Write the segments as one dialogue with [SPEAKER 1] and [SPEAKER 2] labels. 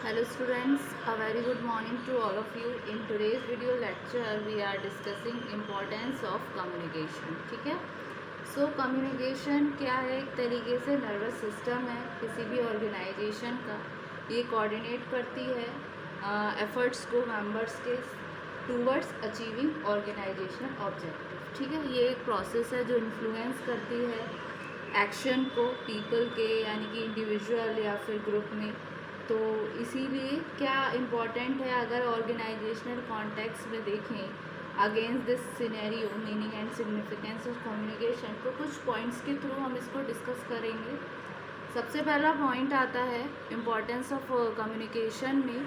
[SPEAKER 1] Hello students, a very good morning to all of you. In today's video lecture we are discussing importance of communication. ठीक है, so communication क्या है? एक तरीके से nervous system है किसी भी ऑर्गेनाइजेशन का। ये कोऑर्डिनेट करती है एफर्ट्स को मेंबर्स के टूवर्ड्स अचीविंग ऑर्गेनाइजेशनल ऑब्जेक्टिव। ठीक है, ये एक प्रोसेस है जो इन्फ्लुएंस करती है एक्शन को पीपल के यानी कि इंडिविजुअल या फिर ग्रुप में। तो इसीलिए क्या इम्पॉर्टेंट है, अगर ऑर्गेनाइजेशनल कॉन्टेक्स्ट में देखें against this scenario meaning and significance of communication, तो कुछ पॉइंट्स के थ्रू हम इसको डिस्कस करेंगे। सबसे पहला पॉइंट आता है इम्पॉर्टेंस ऑफ कम्युनिकेशन में,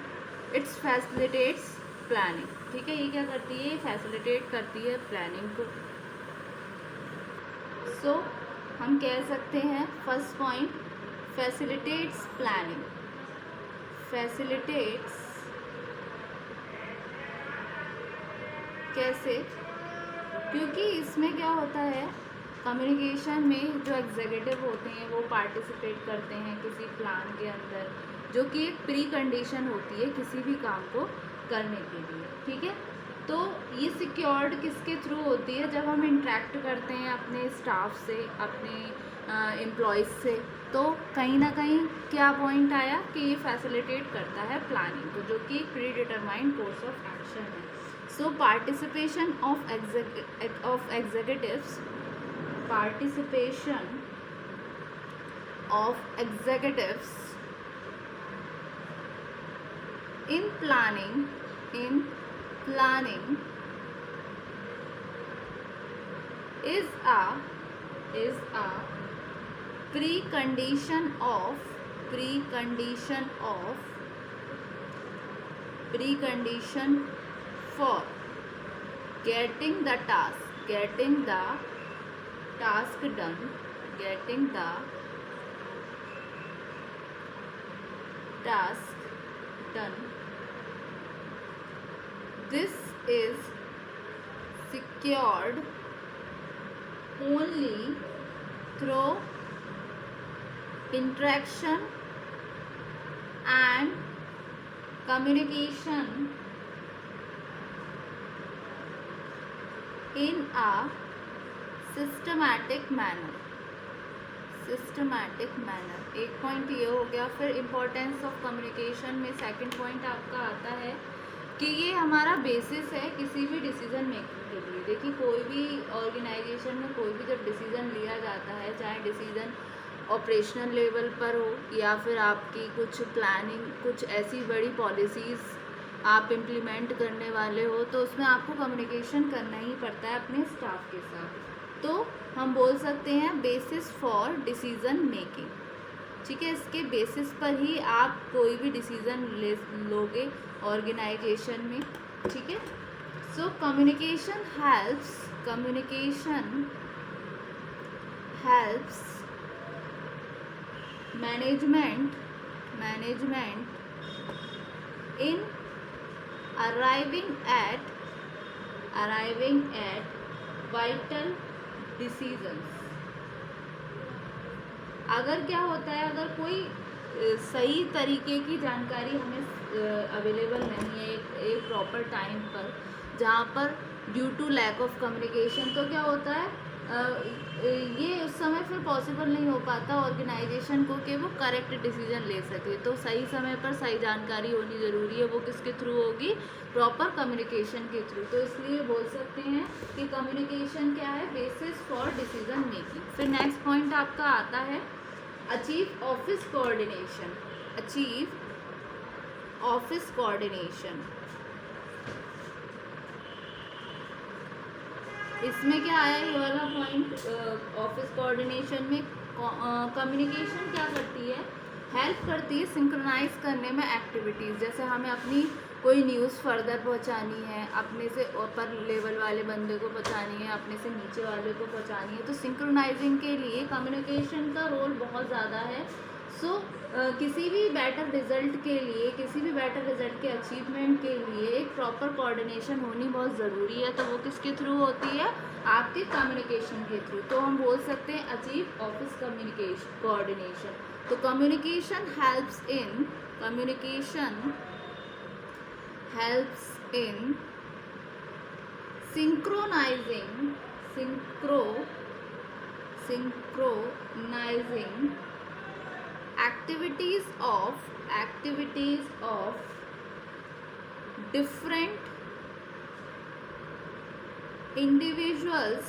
[SPEAKER 1] इट्स फैसिलिटेट्स प्लानिंग। ठीक है, ये क्या करती है? फैसिलिटेट करती है प्लानिंग को। सो हम कह सकते हैं first point, facilitates planning. Facilitates कैसे? क्योंकि इसमें क्या होता है, कम्युनिकेशन में जो एग्जीक्यूटिव होते हैं वो पार्टिसिपेट करते हैं किसी प्लान के अंदर, जो कि एक प्री कंडीशन होती है किसी भी काम को करने के लिए। ठीक है, तो ये सिक्योर्ड किसके थ्रू होती है? जब हम इंटरेक्ट करते हैं अपने स्टाफ से, अपने एम्प्लॉयज़ से, तो कहीं ना कहीं क्या पॉइंट आया कि ये फैसिलिटेट करता है प्लानिंग को, जो कि predetermined course of action है। So participation of executives, participation of executives in planning is a precondition for getting the task done. This is secured only through interaction and communication in a systematic manner। एक point ये हो गया। फिर importance of communication में second point आपका आता है कि ये हमारा बेसिस है किसी भी डिसीज़न मेकिंग के लिए। देखिए, कोई भी ऑर्गेनाइजेशन में कोई भी जब डिसीज़न लिया जाता है, चाहे डिसीज़न ऑपरेशनल लेवल पर हो या फिर आपकी कुछ प्लानिंग, कुछ ऐसी बड़ी पॉलिसीज़ आप इम्प्लीमेंट करने वाले हो, तो उसमें आपको कम्युनिकेशन करना ही पड़ता है अपने स्टाफ के साथ। तो हम बोल सकते हैं बेसिस फॉर डिसीज़न मेकिंग। ठीक है, इसके बेसिस पर ही आप कोई भी डिसीज़न ले लोगे ऑर्गेनाइजेशन में। ठीक है, so communication helps management in arriving at vital decisions। अगर क्या होता है, अगर कोई सही तरीके की जानकारी हमें अवेलेबल नहीं है एक प्रॉपर टाइम पर, जहाँ पर due to lack of communication, तो क्या होता है ये उस समय फिर पॉसिबल नहीं हो पाता ऑर्गेनाइजेशन को कि वो करेक्ट डिसीजन ले सके। तो सही समय पर सही जानकारी होनी ज़रूरी है। वो किसके थ्रू होगी? प्रॉपर कम्युनिकेशन के थ्रू। तो इसलिए बोल सकते हैं कि कम्युनिकेशन क्या है? Basis for decision making. फिर नेक्स्ट पॉइंट आपका आता है अचीव ऑफिस कोऑर्डिनेशन। इसमें क्या आया ये वाला पॉइंट? ऑफिस कोऑर्डिनेशन में कम्युनिकेशन क्या करती है? हेल्प करती है सिंक्रोनाइज करने में एक्टिविटीज़। जैसे हमें अपनी कोई न्यूज़ फर्दर पहुंचानी है, अपने से ऊपर लेवल वाले बंदे को पहुंचानी है, अपने से नीचे वाले को पहुंचानी है, तो सिंक्रोनाइजिंग के लिए कम्युनिकेशन का रोल बहुत ज़्यादा है। सो किसी भी बेटर रिजल्ट के अचीवमेंट के लिए एक प्रॉपर कोऑर्डिनेशन होनी बहुत ज़रूरी है। तो वो किसके थ्रू होती है? आपके कम्युनिकेशन के थ्रू। तो हम बोल सकते हैं अचीव ऑफिस कोऑर्डिनेशन। तो communication helps in synchronizing activities of different individuals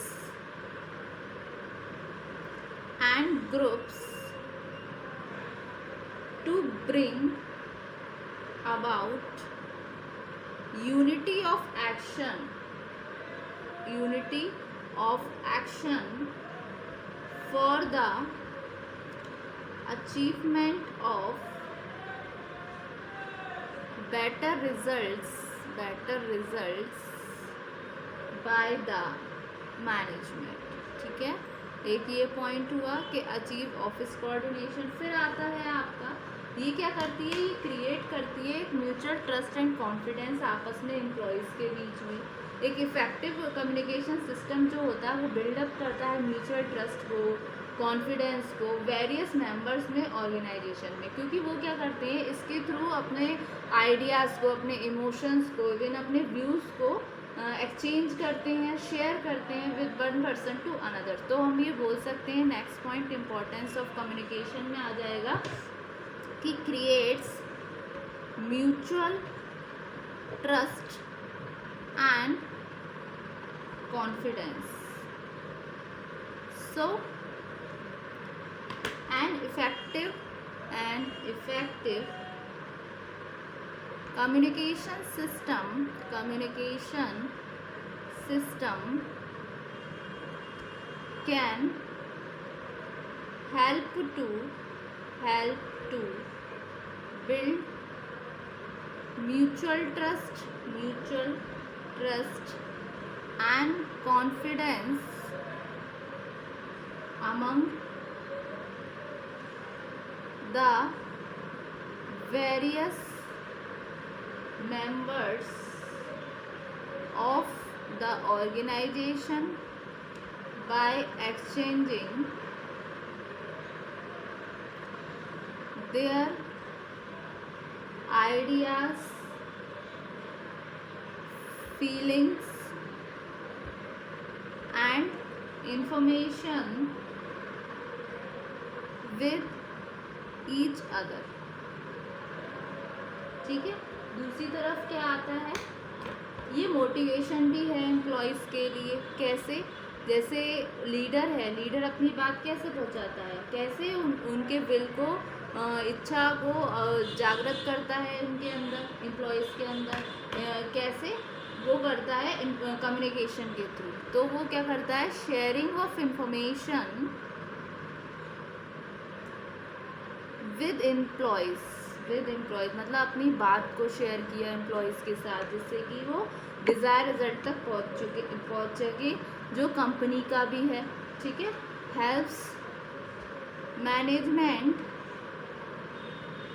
[SPEAKER 1] and groups to bring about unity of action for the achievement of better results by the management. ठीक है, एक ये पॉइंट हुआ कि अचीव ऑफिस कोऑर्डिनेशन। फिर आता है आपका, ये क्या करती है, ये क्रिएट करती है एक म्यूचुअल ट्रस्ट एंड कॉन्फिडेंस आपस में एम्प्लॉयज़ के बीच में। एक इफेक्टिव कम्युनिकेशन सिस्टम जो होता है वो बिल्डअप करता है म्यूचुअल ट्रस्ट को, कॉन्फिडेंस को वेरियस मेंबर्स में ऑर्गेनाइजेशन में, क्योंकि वो क्या करते हैं इसके थ्रू अपने आइडियाज़ को, अपने इमोशंस को, इवन अपने व्यूज़ को एक्सचेंज करते हैं, शेयर करते हैं with one person to another. तो हम ये बोल सकते हैं next point importance of communication में आ जाएगा कि creates mutual trust and confidence. So an effective communication system can help to build mutual trust and confidence among the various members of the organization by exchanging their ideas, feelings and information with each other। ठीक है, दूसरी तरफ क्या आता है, ये motivation भी है एम्प्लॉयज़ के लिए। कैसे, जैसे लीडर अपनी बात कैसे पहुंचाता है, कैसे उनके विल को, इच्छा को जागृत करता है उनके अंदर, एम्प्लॉयज़ के अंदर, कैसे वो करता है कम्युनिकेशन के थ्रू। तो वो क्या करता है, sharing of information with employees मतलब अपनी बात को शेयर किया एम्प्लॉयज़ के साथ, जिससे कि वो डिज़ायर रिजल्ट तक पहुँच सके जो कंपनी का भी है। ठीक है, helps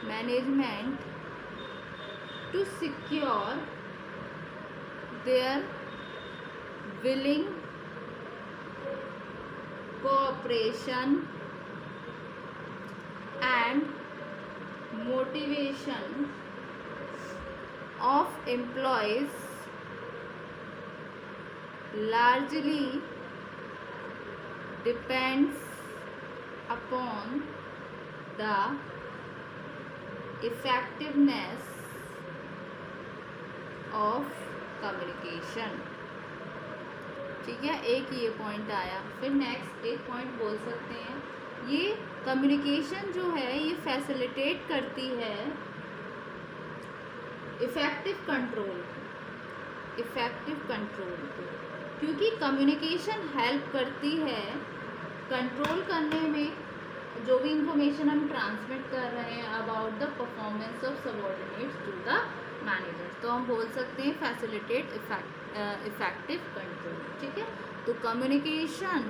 [SPEAKER 1] management to secure their willing cooperation and motivation of employees largely depends upon the effectiveness of communication। ठीक है, एक ये पॉइंट आया। फिर नेक्स्ट एक पॉइंट बोल सकते हैं, ये कम्युनिकेशन जो है ये फैसिलिटेट करती है इफ़ेक्टिव कंट्रोल को, क्योंकि कम्युनिकेशन हेल्प करती है कंट्रोल करने में जो भी इंफॉर्मेशन हम ट्रांसमिट कर रहे हैं about the performance of subordinates to the manager. तो हम बोल सकते हैं फैसिलिटेट इफेक्टिव कंट्रोल। ठीक है, तो communication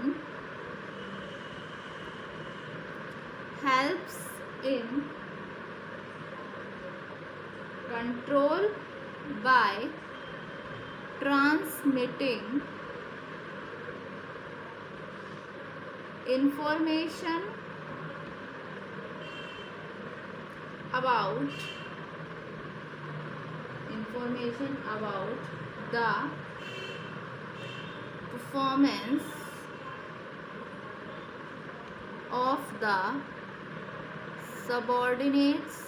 [SPEAKER 1] helps in control by transmitting information about information about the performance of the subordinates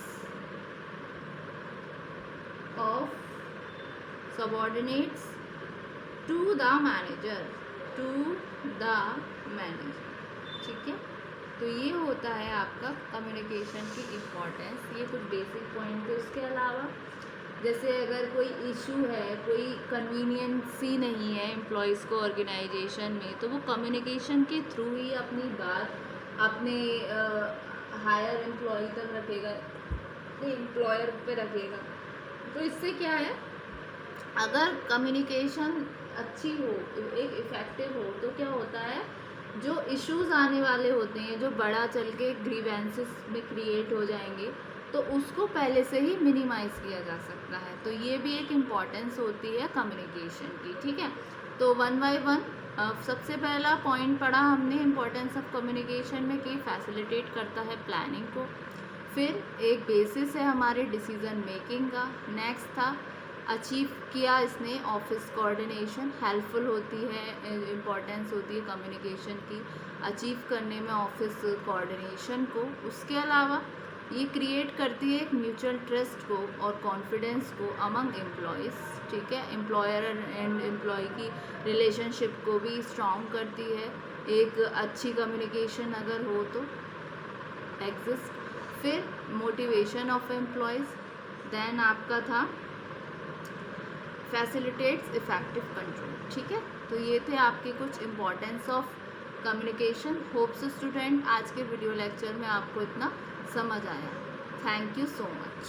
[SPEAKER 1] to the manager ठीक है। तो ये होता है आपका कम्युनिकेशन की इम्पोर्टेंस। ये कुछ बेसिक पॉइंट है। उसके अलावा जैसे अगर कोई इशू है, कोई कन्वीनियंसी नहीं है एम्प्लॉयज़ को ऑर्गेनाइजेशन में, तो वो कम्युनिकेशन के थ्रू ही अपनी बात अपने हायर एम्प्लॉय तक रखेगा, एम्प्लॉयर पे रखेगा। तो इससे क्या है, अगर कम्युनिकेशन अच्छी हो, एक इफ़ेक्टिव हो, तो क्या होता है, जो इश्यूज़ आने वाले होते हैं, जो बड़ा चल के ग्रीवेंसेस में क्रिएट हो जाएंगे, तो उसको पहले से ही मिनिमाइज़ किया जा सकता है। तो ये भी एक इम्पॉर्टेंस होती है कम्युनिकेशन की, ठीक है। तो वन बाय वन सबसे पहला पॉइंट पढ़ा हमने इम्पोर्टेंस ऑफ कम्युनिकेशन में कि फैसिलिटेट करता है प्लानिंग को। फिर एक बेसिस है हमारे डिसीज़न मेकिंग का। नेक्स्ट था अचीव किया इसने ऑफिस कोऑर्डिनेशन, हेल्पफुल होती है, इम्पॉर्टेंस होती है कम्युनिकेशन की अचीव करने में ऑफिस कोऑर्डिनेशन को। उसके अलावा ये क्रिएट करती है एक म्यूचुअल ट्रस्ट को और कॉन्फिडेंस को अमंग एम्प्लॉयज़, ठीक है। एम्प्लॉयर एंड एम्प्लॉय की रिलेशनशिप को भी स्ट्रॉन्ग करती है, एक अच्छी कम्युनिकेशन अगर हो तो एग्जिस्ट। फिर मोटिवेशन ऑफ एम्प्लॉयज़, देन आपका था फैसिलिटेट्स इफ़ेक्टिव कंट्रोल, ठीक है। तो ये थे आपके कुछ importance of communication. Hopes student आज के वीडियो लेक्चर में आपको इतना समझ आया। Thank you so much.